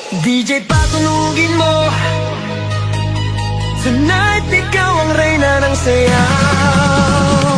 DJ patunugin mo, tonight ikaw ang reyna ng sayaw.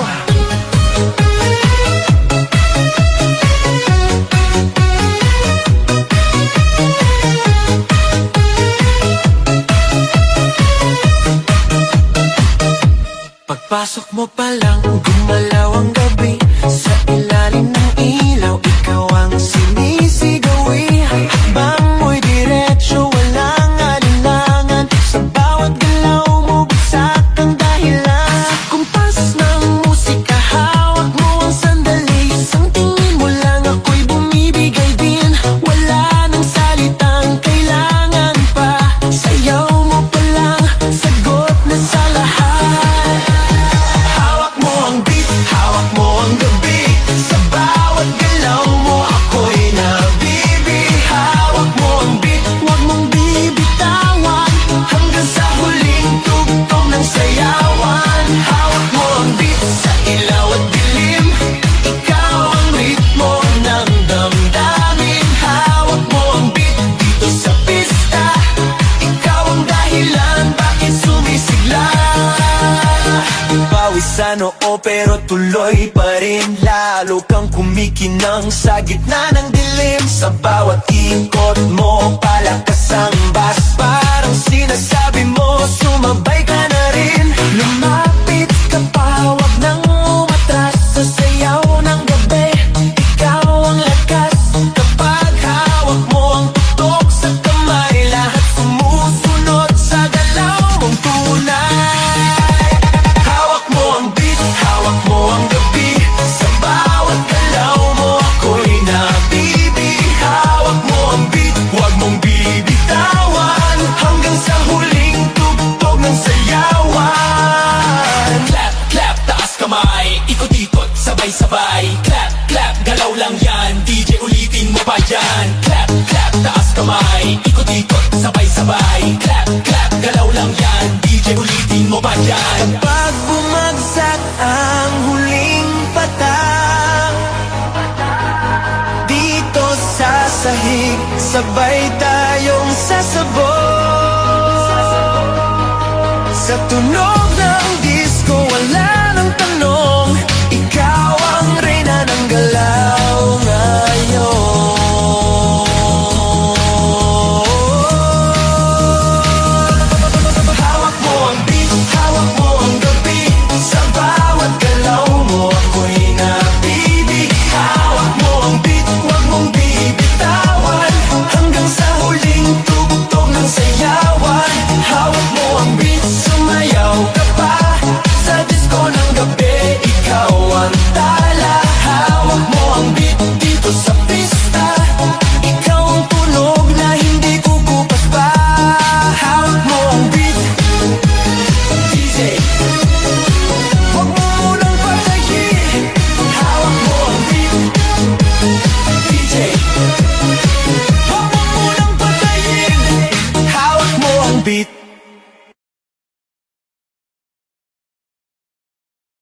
Pagpasok mo pa lang, gumalaw ang gabi. Sa ilalim ng ilaw, ikaw ang sinisigawi. Hakbang mo'y diretsyo, walang alinlangan. Sa bawat galaw mo, bagsak ang dahilan. Sa kumpas ng musika, hawak mo ang sandali. Isang tingin mo lang, ako'y bumibigay din. Wala nang salitang kailangan pa. Sayaw mo pa lang, sagot na sa lahat. Hawak mo ang beat, hawak mo ang gabi. Sa bawat galaw mo, ako'y nabibi. Hawak mo ang beat, huwag mong bibitawan. Hanggang sa huling tugtog ng sayawan. Hawak mo ang beat, sa ilaw at dilim. Ikaw ang ritmo ng damdamin. Hawak mo ang beat, dito sa pista. Ikaw ang dahilan, bakit sumisigla. Pawisan oo pero tuloy pa rin. Lalo kang kumikinang sa gitna ng dilim. Sa bawat ikot mo, palakas ang bass. Parang sinasabi mo, sumabay ka na rin. Lumapit ka pa, wag nang umatras. Sa sayaw ng gabi, ikaw ang lakas. Kapag hawak mo ang tutok sa kamay, lahat sumusunod sa galaw mong tunay. Hawak mo ang beat, hawak mo ang gabi. Sa bawat galaw mo, ako'y nabibi. Hawak mo ang beat, huwag mong bibitawan. Hanggang sa huling tugtog ng sayawan. Clap, clap, taas kamay. Ikot-ikot, sabay-sabay. Clap, clap, galaw lang yan. DJ ulitin mo pa yan. Clap, clap, taas kamay. Ikot-ikot, sabay-sabay. Clap, clap, galaw lang yan. DJ ulitin mo pa yan. Pag bumagsak ang huling patak, dito sa sahig, sabay tayong sasabog.